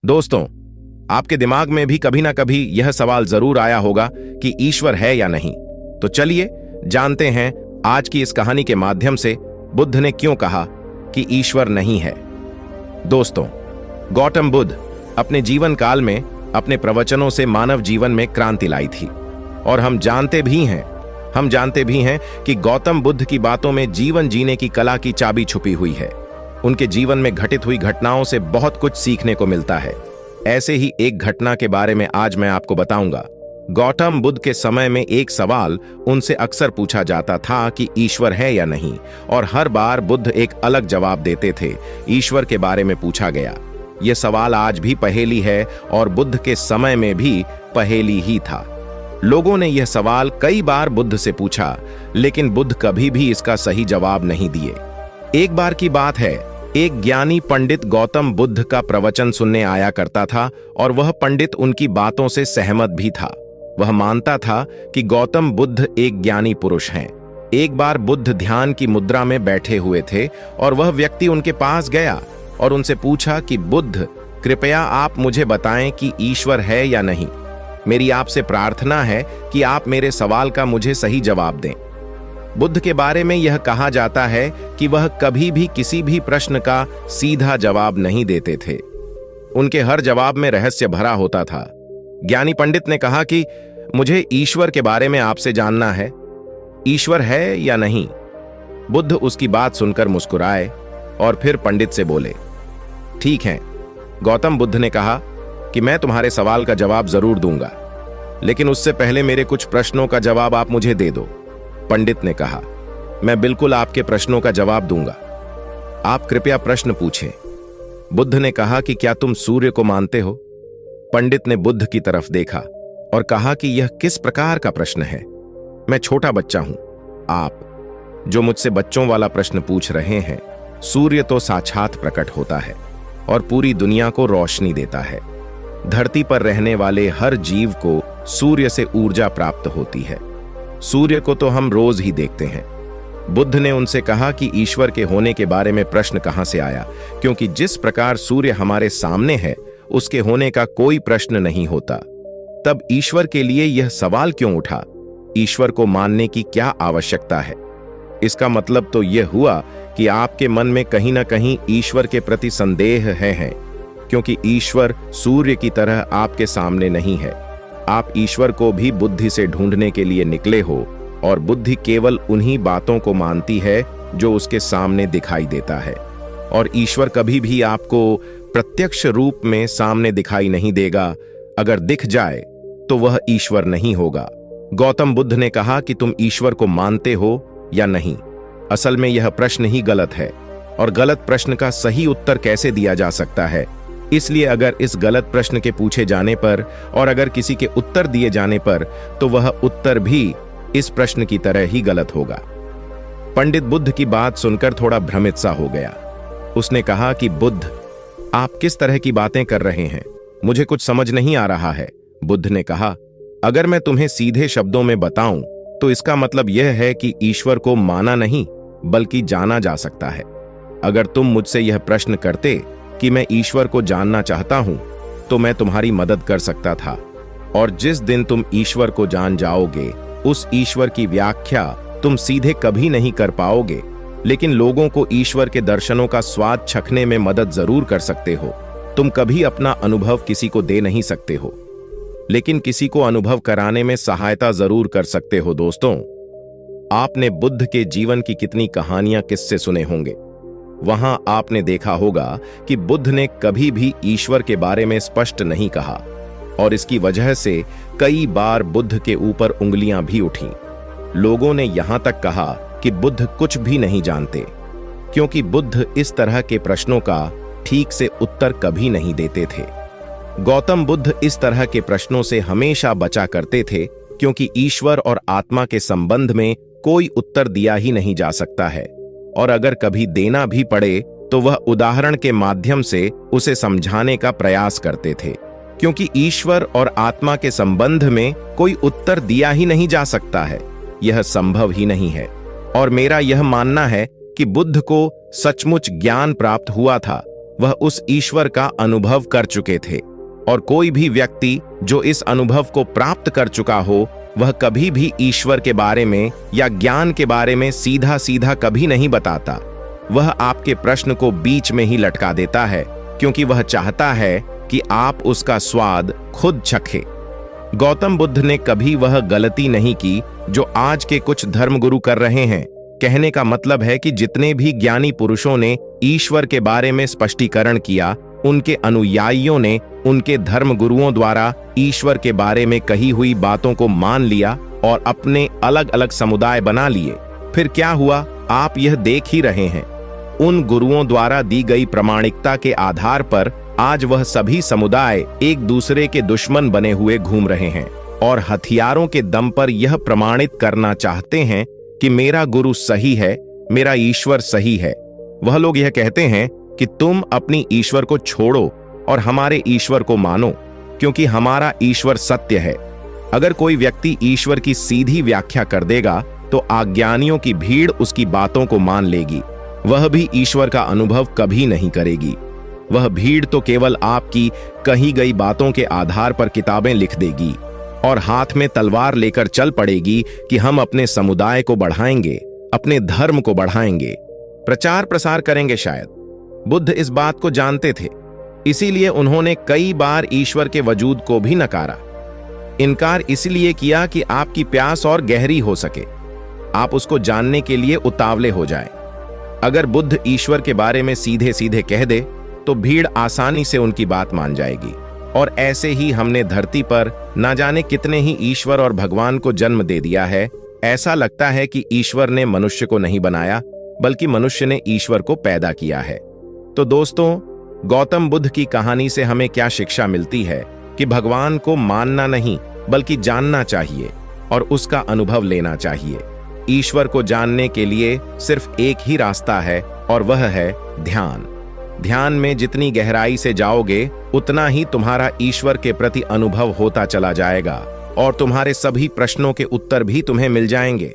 दोस्तों, आपके दिमाग में भी कभी ना कभी यह सवाल जरूर आया होगा कि ईश्वर है या नहीं। तो चलिए जानते हैं आज की इस कहानी के माध्यम से बुद्ध ने क्यों कहा कि ईश्वर नहीं है। दोस्तों, गौतम बुद्ध अपने जीवन काल में अपने प्रवचनों से मानव जीवन में क्रांति लाई थी और हम जानते भी हैं कि गौतम बुद्ध की बातों में जीवन जीने की कला की चाबी छुपी हुई है। उनके जीवन में घटित हुई घटनाओं से बहुत कुछ सीखने को मिलता है। ऐसे ही एक घटना के बारे में आज मैं आपको बताऊंगा। गौतम बुद्ध के समय में एक सवाल उनसे अक्सर पूछा जाता था कि ईश्वर है या नहीं, और हर बार बुद्ध एक अलग जवाब देते थे। ईश्वर के बारे में पूछा गया। यह सवाल आज भी पहेली है और बुद्ध के समय में भी पहेली ही था। लोगों ने यह सवाल कई बार बुद्ध से पूछा, लेकिन बुद्ध कभी भी इसका सही जवाब नहीं दिए। एक बार की बात है, एक ज्ञानी पंडित गौतम बुद्ध का प्रवचन सुनने आया करता था और वह पंडित उनकी बातों से सहमत भी था। वह मानता था कि गौतम बुद्ध एक ज्ञानी पुरुष हैं। एक बार बुद्ध ध्यान की मुद्रा में बैठे हुए थे और वह व्यक्ति उनके पास गया और उनसे पूछा कि बुद्ध, कृपया आप मुझे बताएं कि ईश्वर है या नहीं। मेरी आपसे प्रार्थना है कि आप मेरे सवाल का मुझे सही जवाब दें। बुद्ध के बारे में यह कहा जाता है कि वह कभी भी किसी भी प्रश्न का सीधा जवाब नहीं देते थे। उनके हर जवाब में रहस्य भरा होता था। ज्ञानी पंडित ने कहा कि मुझे ईश्वर के बारे में आपसे जानना है। ईश्वर है या नहीं? बुद्ध उसकी बात सुनकर मुस्कुराए और फिर पंडित से बोले, ठीक है। गौतम बुद्ध ने कहा कि मैं तुम्हारे सवाल का जवाब जरूर दूंगा, लेकिन उससे पहले मेरे कुछ प्रश्नों का जवाब आप मुझे दे दो। पंडित ने कहा, मैं बिल्कुल आपके प्रश्नों का जवाब दूंगा। आप कृपया प्रश्न पूछें। बुद्ध ने कहा कि क्या तुम सूर्य को मानते हो? पंडित ने बुद्ध की तरफ देखा और कहा कि यह किस प्रकार का प्रश्न है? मैं छोटा बच्चा हूं। आप जो मुझसे बच्चों वाला प्रश्न पूछ रहे हैं, सूर्य तो साक्षात प्रकट होता है और पूरी दुनिया को रोशनी देता है। धरती पर रहने वाले हर जीव को सूर्य से ऊर्जा प्राप्त होती है। सूर्य को तो हम रोज ही देखते हैं। बुद्ध ने उनसे कहा कि ईश्वर के होने के बारे में प्रश्न कहां से आया, क्योंकि जिस प्रकार सूर्य हमारे सामने है, उसके होने का कोई प्रश्न नहीं होता। तब ईश्वर के लिए यह सवाल क्यों उठा? ईश्वर को मानने की क्या आवश्यकता है? इसका मतलब तो यह हुआ कि आपके मन में कहीं ना कहीं ईश्वर के प्रति संदेह है, क्योंकि ईश्वर सूर्य की तरह आपके सामने नहीं है। आप ईश्वर को भी बुद्धि से ढूंढने के लिए निकले हो और बुद्धि केवल उन्हीं बातों को मानती है जो उसके सामने दिखाई देता है, और ईश्वर कभी भी आपको प्रत्यक्ष रूप में सामने दिखाई नहीं देगा। अगर दिख जाए तो वह ईश्वर नहीं होगा। गौतम बुद्ध ने कहा कि तुम ईश्वर को मानते हो या नहीं। असल में यह प्रश्न ही गलत है, और गलत प्रश्न का सही उत्तर कैसे दिया जा सकता है? इसलिए अगर इस गलत प्रश्न के पूछे जाने पर और अगर किसी के उत्तर दिए जाने पर, तो वह उत्तर भी इस प्रश्न की तरह ही गलत होगा। पंडित बुद्ध की बात सुनकर थोड़ा भ्रमित सा हो गया। उसने कहा कि बुद्ध, आप किस तरह की बातें कर रहे हैं? मुझे कुछ समझ नहीं आ रहा है। बुद्ध ने कहा, अगर मैं तुम्हें सीधे शब्दों में बताऊं तो इसका मतलब यह है कि ईश्वर को माना नहीं बल्कि जाना जा सकता है। अगर तुम मुझसे यह प्रश्न करते कि मैं ईश्वर को जानना चाहता हूं, तो मैं तुम्हारी मदद कर सकता था, और जिस दिन तुम ईश्वर को जान जाओगे, उस ईश्वर की व्याख्या तुम सीधे कभी नहीं कर पाओगे, लेकिन लोगों को ईश्वर के दर्शनों का स्वाद चखने में मदद जरूर कर सकते हो। तुम कभी अपना अनुभव किसी को दे नहीं सकते हो, लेकिन किसी को अनुभव कराने में सहायता जरूर कर सकते हो। दोस्तों, आपने बुद्ध के जीवन की कितनी कहानियां किससे सुने होंगे। वहां आपने देखा होगा कि बुद्ध ने कभी भी ईश्वर के बारे में स्पष्ट नहीं कहा, और इसकी वजह से कई बार बुद्ध के ऊपर उंगलियां भी उठीं। लोगों ने यहां तक कहा कि बुद्ध कुछ भी नहीं जानते, क्योंकि बुद्ध इस तरह के प्रश्नों का ठीक से उत्तर कभी नहीं देते थे। गौतम बुद्ध इस तरह के प्रश्नों से हमेशा बचा करते थे, क्योंकि ईश्वर और आत्मा के संबंध में कोई उत्तर दिया ही नहीं जा सकता है, और अगर कभी देना भी पड़े तो वह उदाहरण के माध्यम से उसे समझाने का प्रयास करते थे, क्योंकि ईश्वर और आत्मा के संबंध में कोई उत्तर दिया ही नहीं जा सकता है। यह संभव ही नहीं है। और मेरा यह मानना है कि बुद्ध को सचमुच ज्ञान प्राप्त हुआ था, वह उस ईश्वर का अनुभव कर चुके थे। और कोई भी व्यक्ति जो इस अनुभव को प्राप्त कर चुका हो, वह कभी भी ईश्वर के बारे में या ज्ञान के बारे में सीधा सीधा कभी नहीं बताता। वह आपके प्रश्न को बीच में ही लटका देता है, क्योंकि वह चाहता है कि आप उसका स्वाद खुद चखें। गौतम बुद्ध ने कभी वह गलती नहीं की जो आज के कुछ धर्मगुरु कर रहे हैं। कहने का मतलब है कि जितने भी ज्ञानी पुरुषों ने ईश्वर के बारे में स्पष्टीकरण किया, उनके अनुयायियों ने उनके धर्मगुरुओं द्वारा ईश्वर के बारे में कही हुई बातों को मान लिया और अपने अलग अलग समुदाय बना लिए। फिर क्या हुआ, आप यह देख ही रहे हैं। उन गुरुओं द्वारा दी गई प्रामाणिकता के आधार पर आज वह सभी समुदाय एक दूसरे के दुश्मन बने हुए घूम रहे हैं और हथियारों के दम पर यह प्रमाणित करना चाहते हैं कि मेरा गुरु सही है, मेरा ईश्वर सही है। वह लोग यह कहते हैं कि तुम अपनी ईश्वर को छोड़ो और हमारे ईश्वर को मानो, क्योंकि हमारा ईश्वर सत्य है। अगर कोई व्यक्ति ईश्वर की सीधी व्याख्या कर देगा तो अज्ञानियों की भीड़ उसकी बातों को मान लेगी। वह भी ईश्वर का अनुभव कभी नहीं करेगी। वह भीड़ तो केवल आपकी कही गई बातों के आधार पर किताबें लिख देगी और हाथ में तलवार लेकर चल पड़ेगी कि हम अपने समुदाय को बढ़ाएंगे, अपने धर्म को बढ़ाएंगे, प्रचार प्रसार करेंगे। शायद बुद्ध इस बात को जानते थे, इसीलिए उन्होंने कई बार ईश्वर के वजूद को भी नकारा। इनकार इसलिए किया कि आपकी प्यास और गहरी हो सके, आप उसको जानने के लिए उतावले हो जाए। अगर बुद्ध ईश्वर के बारे में सीधे सीधे कह दे तो भीड़ आसानी से उनकी बात मान जाएगी। और ऐसे ही हमने धरती पर ना जाने कितने ही ईश्वर और भगवान को जन्म दे दिया है। ऐसा लगता है कि ईश्वर ने मनुष्य को नहीं बनाया, बल्कि मनुष्य ने ईश्वर को पैदा किया है। तो दोस्तों, गौतम बुद्ध की कहानी से हमें क्या शिक्षा मिलती है कि भगवान को मानना नहीं बल्कि जानना चाहिए और उसका अनुभव लेना चाहिए। ईश्वर को जानने के लिए सिर्फ एक ही रास्ता है और वह है ध्यान। ध्यान में जितनी गहराई से जाओगे उतना ही तुम्हारा ईश्वर के प्रति अनुभव होता चला जाएगा और तुम्हारे सभी प्रश्नों के उत्तर भी तुम्हें मिल जाएंगे।